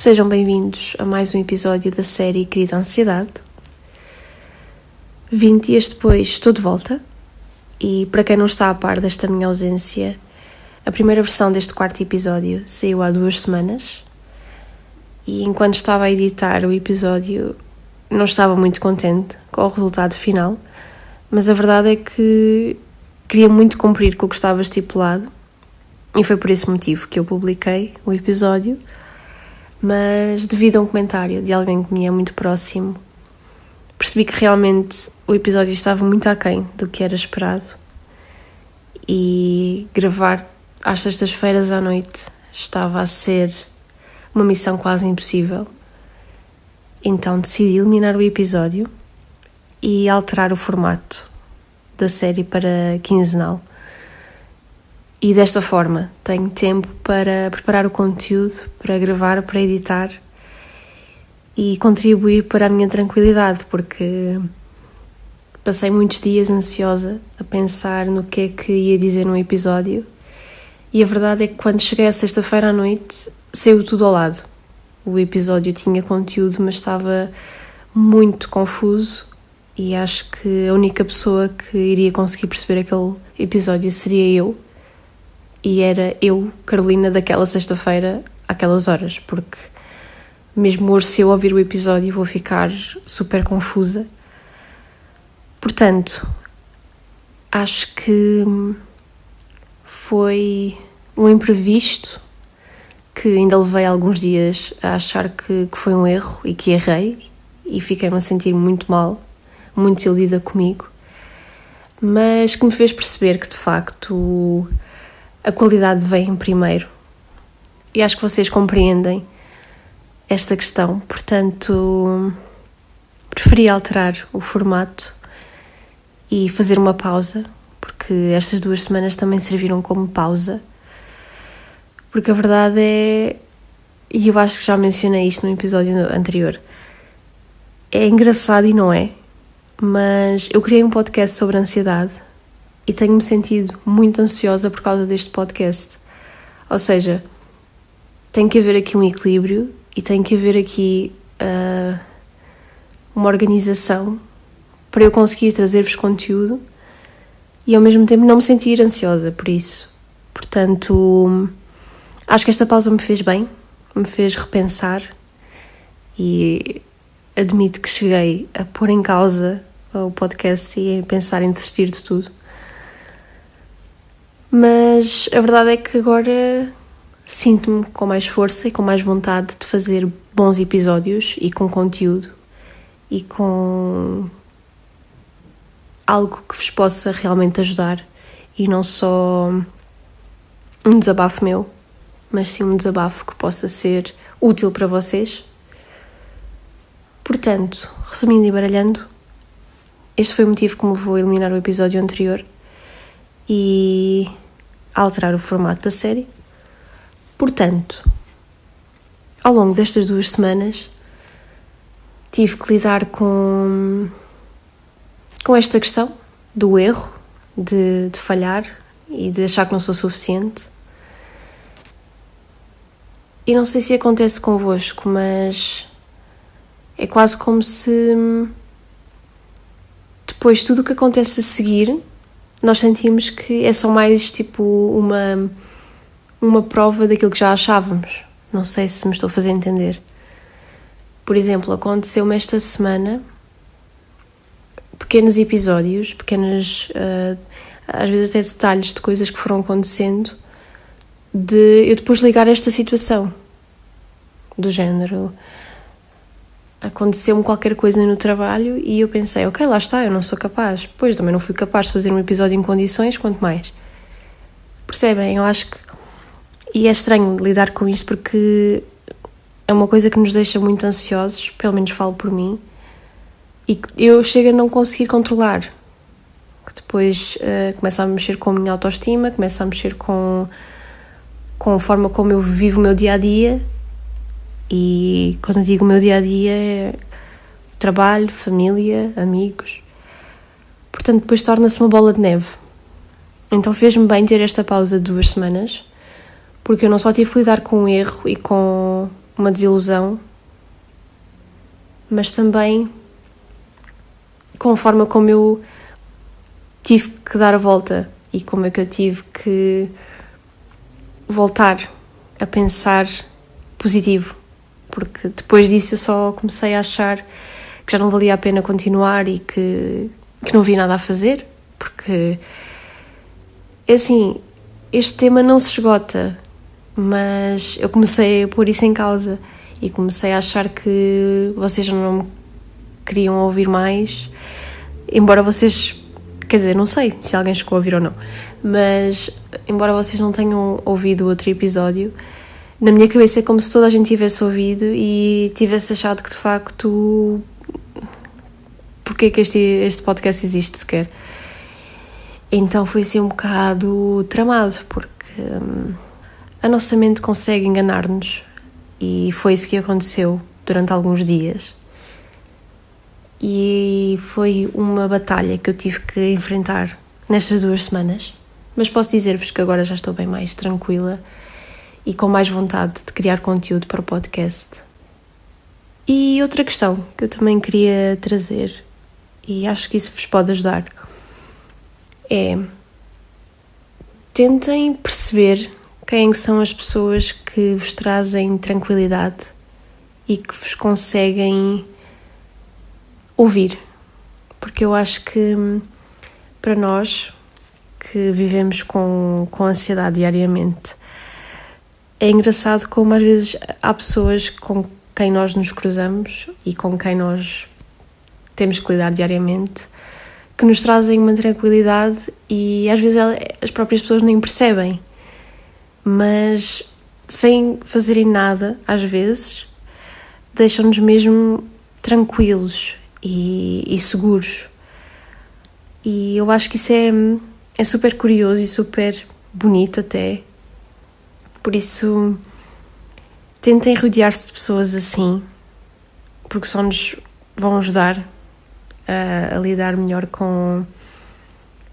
Sejam bem-vindos a mais um episódio da série Querida Ansiedade. 20 dias depois estou de volta e, para quem não está a par desta minha ausência, a primeira versão deste quarto episódio saiu há 2 semanas e, enquanto estava a editar o episódio, não estava muito contente com o resultado final, mas a verdade é que queria muito cumprir com o que estava estipulado e foi por esse motivo que eu publiquei o episódio. Mas devido a um comentário de alguém que me é muito próximo, percebi que realmente o episódio estava muito aquém do que era esperado e gravar às sextas-feiras à noite estava a ser uma missão quase impossível. Então decidi eliminar o episódio e alterar o formato da série para quinzenal. E desta forma tenho tempo para preparar o conteúdo, para gravar, para editar e contribuir para a minha tranquilidade, porque passei muitos dias ansiosa a pensar no que é que ia dizer num episódio e a verdade é que quando cheguei à sexta-feira à noite saiu tudo ao lado. O episódio tinha conteúdo, mas estava muito confuso e acho que a única pessoa que iria conseguir perceber aquele episódio seria eu. E era eu, Carolina, daquela sexta-feira, àquelas horas, porque mesmo hoje, se eu ouvir o episódio, vou ficar super confusa. Portanto, acho que foi um imprevisto que ainda levei alguns dias a achar que foi um erro e que errei e fiquei-me a sentir muito mal, muito desiludida comigo, mas que me fez perceber que, de facto, a qualidade vem em primeiro e acho que vocês compreendem esta questão, portanto preferi alterar o formato e fazer uma pausa, porque estas 2 semanas também serviram como pausa, porque a verdade é, e eu acho que já mencionei isto no episódio anterior, é engraçado e não é, mas eu criei um podcast sobre ansiedade e tenho-me sentido muito ansiosa por causa deste podcast. Ou seja, tem que haver aqui um equilíbrio e tem que haver aqui uma organização para eu conseguir trazer-vos conteúdo e ao mesmo tempo não me sentir ansiosa por isso. Portanto, acho que esta pausa me fez bem, me fez repensar e admito que cheguei a pôr em causa o podcast e a pensar em desistir de tudo. Mas a verdade é que agora sinto-me com mais força e com mais vontade de fazer bons episódios e com conteúdo e com algo que vos possa realmente ajudar e não só um desabafo meu, mas sim um desabafo que possa ser útil para vocês. Portanto, resumindo e baralhando, este foi o motivo que me levou a eliminar o episódio anterior e a alterar o formato da série. Portanto, ao longo destas 2 semanas tive que lidar com esta questão do erro, de falhar e de achar que não sou suficiente. E não sei se acontece convosco, mas é quase como se depois tudo o que acontece a seguir nós sentimos que é só mais tipo uma prova daquilo que já achávamos. Não sei se me estou a fazer entender. Por exemplo, aconteceu-me esta semana pequenos episódios, às vezes até detalhes de coisas que foram acontecendo, de eu depois ligar esta situação, do género, aconteceu-me qualquer coisa no trabalho e eu pensei, ok, lá está, eu não sou capaz. Pois, também não fui capaz de fazer um episódio em condições, quanto mais. Percebem? Eu acho que... E é estranho lidar com isto porque é uma coisa que nos deixa muito ansiosos, pelo menos falo por mim, e que eu chego a não conseguir controlar. Que depois começa a mexer com a minha autoestima, começa a mexer com a forma como eu vivo o meu dia-a-dia. E quando eu digo o meu dia-a-dia é trabalho, família, amigos. Portanto, depois torna-se uma bola de neve. Então fez-me bem ter esta pausa de 2 semanas, porque eu não só tive que lidar com o erro e com uma desilusão, mas também com a forma como eu tive que dar a volta e como é que eu tive que voltar a pensar positivo, porque depois disso eu só comecei a achar que já não valia a pena continuar e que não havia nada a fazer, porque é assim, este tema não se esgota, mas eu comecei a pôr isso em causa e comecei a achar que vocês não me queriam ouvir mais, embora vocês, quer dizer, não sei se alguém chegou a ouvir ou não, mas embora vocês não tenham ouvido outro episódio, na minha cabeça é como se toda a gente tivesse ouvido e tivesse achado que de facto porque é que este podcast existe sequer. Então foi assim um bocado tramado, porque a nossa mente consegue enganar-nos e foi isso que aconteceu durante alguns dias. E foi uma batalha que eu tive que enfrentar nestas 2 semanas, mas posso dizer-vos que agora já estou bem mais tranquila e com mais vontade de criar conteúdo para o podcast. E outra questão que eu também queria trazer, e acho que isso vos pode ajudar, é: tentem perceber quem são as pessoas que vos trazem tranquilidade e que vos conseguem ouvir, porque eu acho que para nós que vivemos com ansiedade diariamente, é engraçado como às vezes há pessoas com quem nós nos cruzamos e com quem nós temos que lidar diariamente que nos trazem uma tranquilidade e às vezes as próprias pessoas nem percebem, mas sem fazerem nada, às vezes deixam-nos mesmo tranquilos e seguros. E eu acho que isso é super curioso e super bonito até. Por isso, tentem rodear-se de pessoas assim, porque só nos vão ajudar a lidar melhor com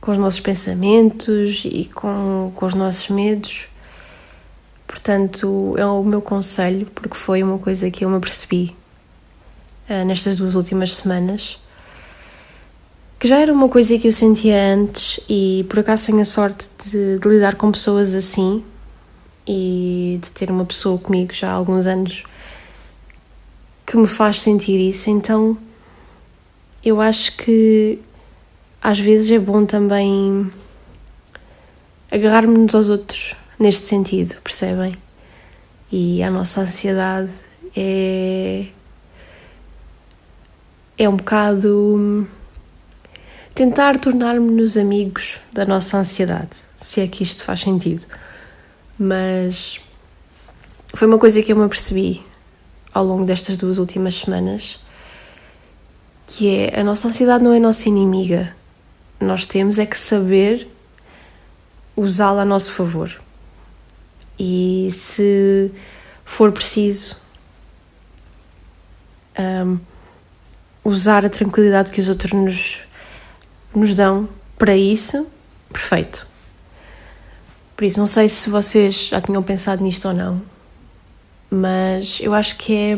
os nossos pensamentos e com os nossos medos. Portanto, é o meu conselho, porque foi uma coisa que eu me apercebi nestas 2 últimas semanas, que já era uma coisa que eu sentia antes e por acaso tenho a sorte de lidar com pessoas assim e de ter uma pessoa comigo já há alguns anos que me faz sentir isso. Então eu acho que às vezes é bom também agarrarmos-nos aos outros neste sentido, percebem? E a nossa ansiedade é um bocado tentar tornar-nos amigos da nossa ansiedade, se é que isto faz sentido. Mas foi uma coisa que eu me apercebi ao longo destas 2 últimas semanas, que é: a nossa ansiedade não é nossa inimiga. Nós temos é que saber usá-la a nosso favor. E se for preciso usar a tranquilidade que os outros nos dão para isso, perfeito. Por isso, não sei se vocês já tinham pensado nisto ou não, mas eu acho que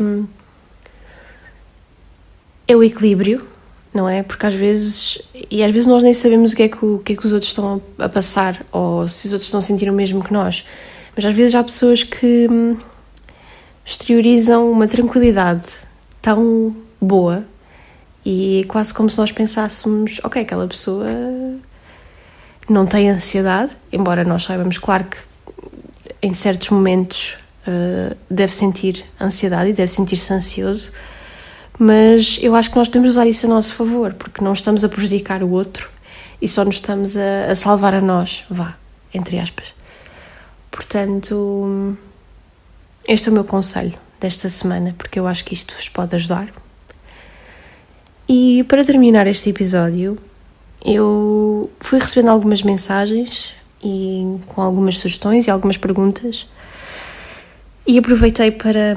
é o equilíbrio, não é? Porque às vezes nós nem sabemos o que é que os outros estão a passar, ou se os outros estão a sentir o mesmo que nós. Mas às vezes há pessoas que exteriorizam uma tranquilidade tão boa e quase como se nós pensássemos: ok, aquela pessoa não tem ansiedade, embora nós saibamos, claro, que em certos momentos deve sentir ansiedade e deve sentir-se ansioso, mas eu acho que nós temos de usar isso a nosso favor, porque não estamos a prejudicar o outro e só nos estamos a salvar a nós, entre aspas. Portanto, este é o meu conselho desta semana, porque eu acho que isto vos pode ajudar. E para terminar este episódio, eu fui recebendo algumas mensagens e com algumas sugestões e algumas perguntas, e aproveitei para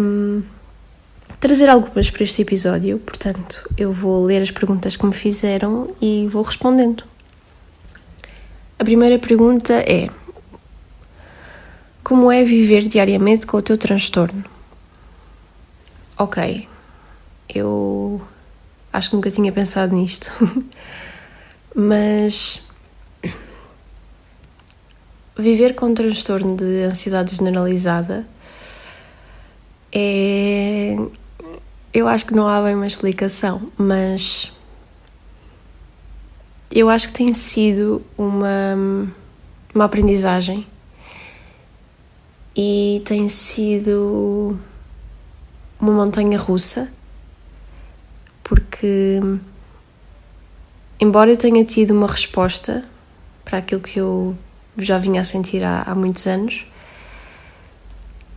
trazer algumas para este episódio. Portanto, eu vou ler as perguntas que me fizeram e vou respondendo. A primeira pergunta é: como é viver diariamente com o teu transtorno? ok, eu acho que nunca tinha pensado nisto, mas viver com um transtorno de ansiedade generalizada eu acho que não há bem uma explicação, mas eu acho que tem sido uma aprendizagem e tem sido uma montanha russa, porque embora eu tenha tido uma resposta para aquilo que eu já vinha a sentir há muitos anos,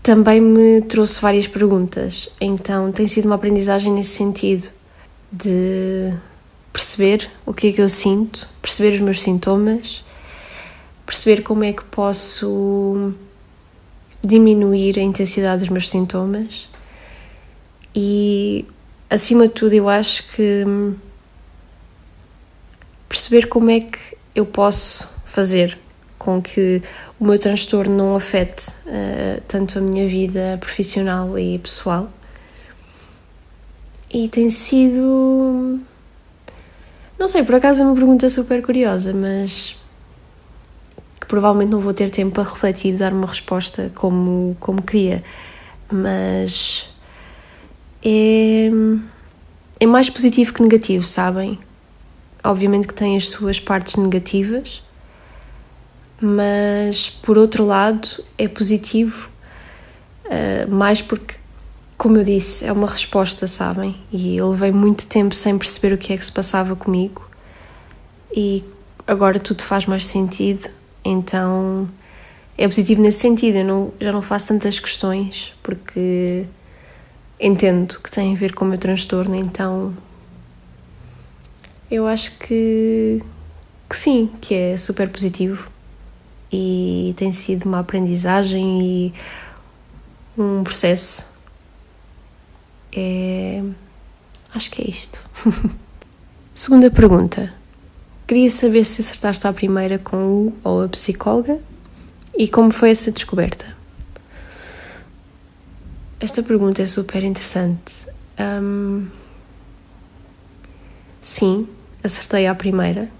também me trouxe várias perguntas. Então tem sido uma aprendizagem nesse sentido, de perceber o que é que eu sinto, perceber os meus sintomas, perceber como é que posso diminuir a intensidade dos meus sintomas e, acima de tudo, eu acho que perceber como é que eu posso fazer com que o meu transtorno não afete tanto a minha vida profissional e pessoal. E tem sido... Não sei, por acaso é uma pergunta super curiosa, mas que provavelmente não vou ter tempo para refletir e dar uma resposta como queria. Mas é mais positivo que negativo, sabem? Obviamente que tem as suas partes negativas, mas por outro lado é positivo, mais porque, como eu disse, é uma resposta, sabem? E eu levei muito tempo sem perceber o que é que se passava comigo e agora tudo faz mais sentido, então é positivo nesse sentido. Eu já não faço tantas questões porque entendo que tem a ver com o meu transtorno, então eu acho que sim, que é super positivo e tem sido uma aprendizagem e um processo. Acho que é isto. Segunda pergunta. Queria saber se acertaste à primeira com o ou a psicóloga e como foi essa descoberta. Esta pergunta é super interessante. Sim, acertei à primeira.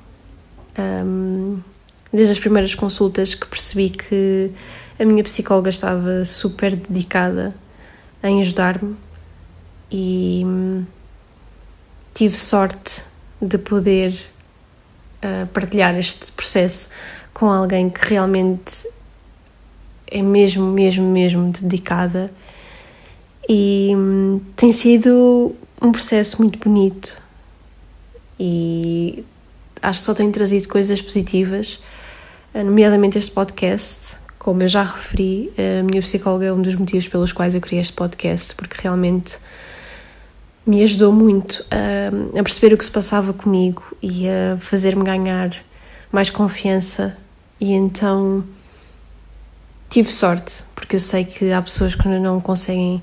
Desde as primeiras consultas que percebi que a minha psicóloga estava super dedicada em ajudar-me e tive sorte de poder partilhar este processo com alguém que realmente é mesmo dedicada e tem sido um processo muito bonito e acho que só tem trazido coisas positivas, nomeadamente este podcast. Como eu já referi, a minha psicóloga é um dos motivos pelos quais eu criei este podcast, porque realmente me ajudou muito a perceber o que se passava comigo e a fazer-me ganhar mais confiança. E então tive sorte, porque eu sei que há pessoas que não conseguem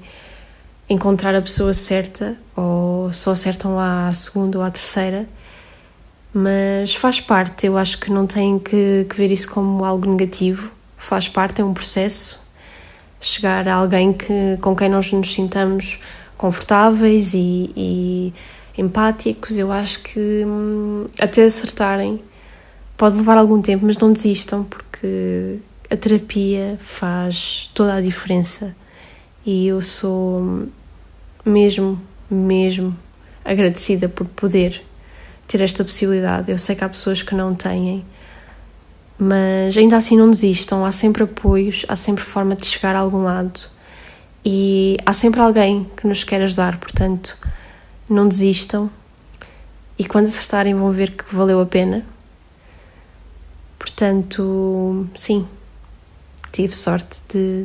encontrar a pessoa certa ou só acertam à segunda ou à terceira, mas faz parte. Eu acho que não têm que ver isso como algo negativo, faz parte, é um processo chegar a alguém com quem nós nos sintamos confortáveis e empáticos. Eu acho que até acertarem pode levar algum tempo, mas não desistam, porque a terapia faz toda a diferença e eu sou mesmo agradecida por poder ter esta possibilidade. Eu sei que há pessoas que não têm, mas ainda assim não desistam, há sempre apoios, há sempre forma de chegar a algum lado e há sempre alguém que nos quer ajudar, portanto não desistam e quando acertarem vão ver que valeu a pena. Portanto, sim, tive sorte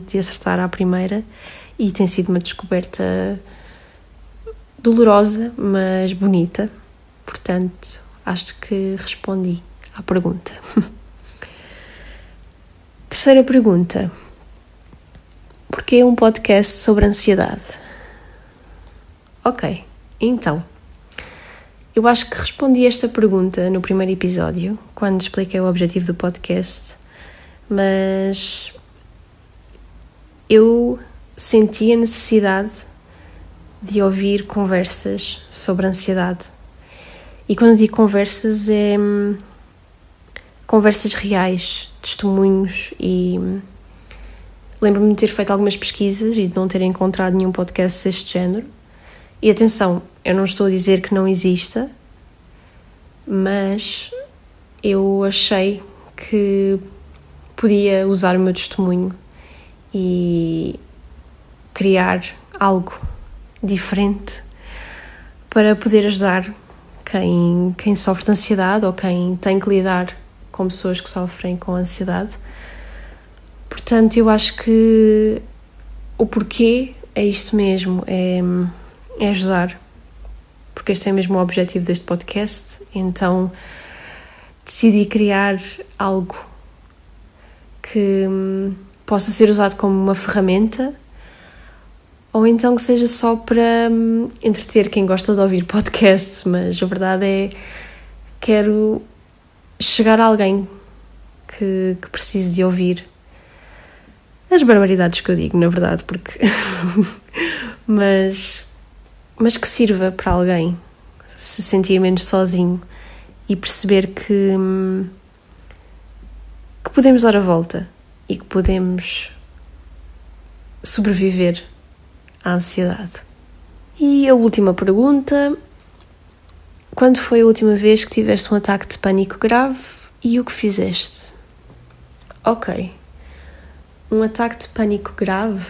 de acertar à primeira e tem sido uma descoberta dolorosa, mas bonita. Portanto, acho que respondi à pergunta. Terceira pergunta. Porquê um podcast sobre ansiedade? Ok, então, eu acho que respondi esta pergunta no primeiro episódio, quando expliquei o objetivo do podcast, mas eu senti a necessidade de ouvir conversas sobre ansiedade. E quando digo conversas, é conversas reais, testemunhos, e lembro-me de ter feito algumas pesquisas e de não ter encontrado nenhum podcast deste género. E atenção, eu não estou a dizer que não exista, mas eu achei que podia usar o meu testemunho e criar algo diferente para poder ajudar quem sofre de ansiedade ou quem tem que lidar com pessoas que sofrem com ansiedade. Portanto, eu acho que o porquê é isto mesmo, é ajudar, porque este é mesmo o objetivo deste podcast. Então decidi criar algo que possa ser usado como uma ferramenta, ou então que seja só para entreter quem gosta de ouvir podcasts, mas a verdade é que quero chegar a alguém que precise de ouvir as barbaridades que eu digo, na verdade, porque mas que sirva para alguém se sentir menos sozinho e perceber que podemos dar a volta e que podemos sobreviver à ansiedade. E a última pergunta: quando foi a última vez que tiveste um ataque de pânico grave e o que fizeste? Ok, um ataque de pânico grave,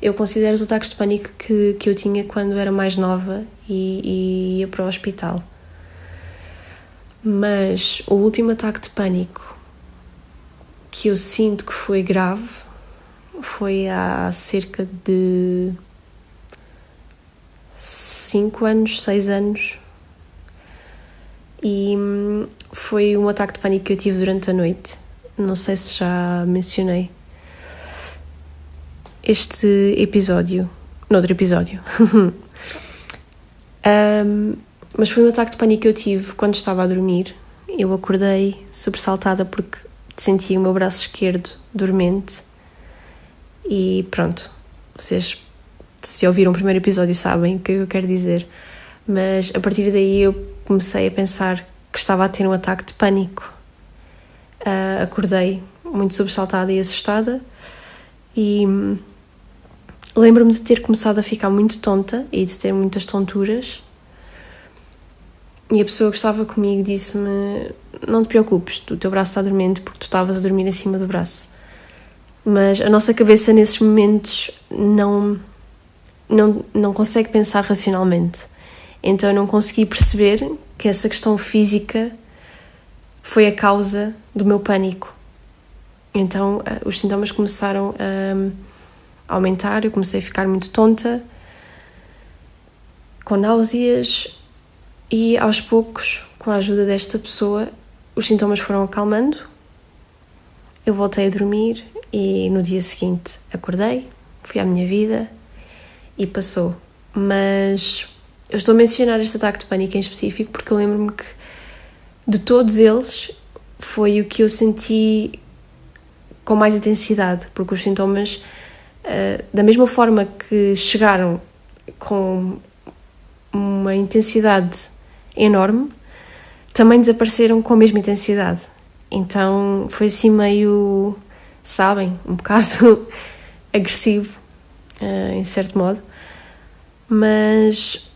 eu considero os ataques de pânico que eu tinha quando era mais nova e ia para o hospital. Mas o último ataque de pânico que eu sinto que foi grave foi há cerca de 5 anos, 6 anos, e foi um ataque de pânico que eu tive durante a noite. Não sei se já mencionei este episódio, noutro episódio. Mas foi um ataque de pânico que eu tive quando estava a dormir. Eu acordei sobressaltada porque sentia o meu braço esquerdo dormente. E pronto, vocês, se ouviram o primeiro episódio, sabem o que eu quero dizer. Mas a partir daí eu comecei a pensar que estava a ter um ataque de pânico. Acordei muito sobressaltada e assustada e lembro-me de ter começado a ficar muito tonta e de ter muitas tonturas, e a pessoa que estava comigo disse-me: não te preocupes, o teu braço está dormente porque tu estavas a dormir acima do braço. Mas a nossa cabeça nesses momentos não consegue pensar racionalmente, então eu não consegui perceber que essa questão física foi a causa do meu pânico. Então os sintomas começaram a aumentar, eu comecei a ficar muito tonta, com náuseas, e aos poucos, com a ajuda desta pessoa, os sintomas foram acalmando. Eu voltei a dormir e no dia seguinte acordei, fui à minha vida e passou. Mas eu estou a mencionar este ataque de pânico em específico porque eu lembro-me que de todos eles foi o que eu senti com mais intensidade, porque os sintomas, da mesma forma que chegaram com uma intensidade enorme, também desapareceram com a mesma intensidade. Então foi assim meio, sabem, um bocado agressivo, em certo modo, mas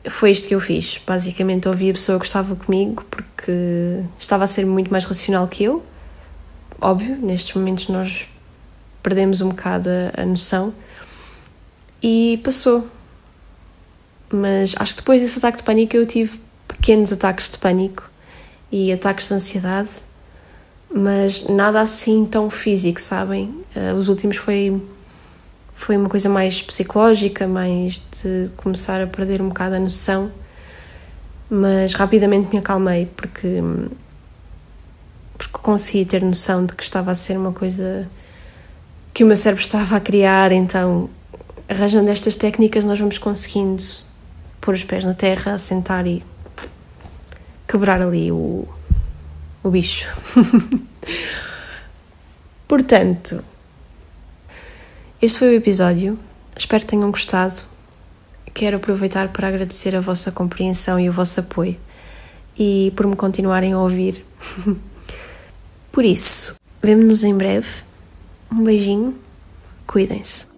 foi isto que eu fiz. Basicamente ouvi a pessoa que estava comigo porque estava a ser muito mais racional que eu. Óbvio, nestes momentos nós perdemos um bocado a noção, e passou. Mas acho que depois desse ataque de pânico eu tive pequenos ataques de pânico e ataques de ansiedade, mas nada assim tão físico, sabem? Os últimos foi uma coisa mais psicológica, mais de começar a perder um bocado a noção, mas rapidamente me acalmei porque consegui ter noção de que estava a ser uma coisa que o meu cérebro estava a criar. Então, arranjando estas técnicas, nós vamos conseguindo pôr os pés na terra, assentar e quebrar ali o bicho. Portanto, este foi o episódio. Espero que tenham gostado. Quero aproveitar para agradecer a vossa compreensão e o vosso apoio e por me continuarem a ouvir. Por isso, vemo-nos em breve. Um beijinho, cuidem-se.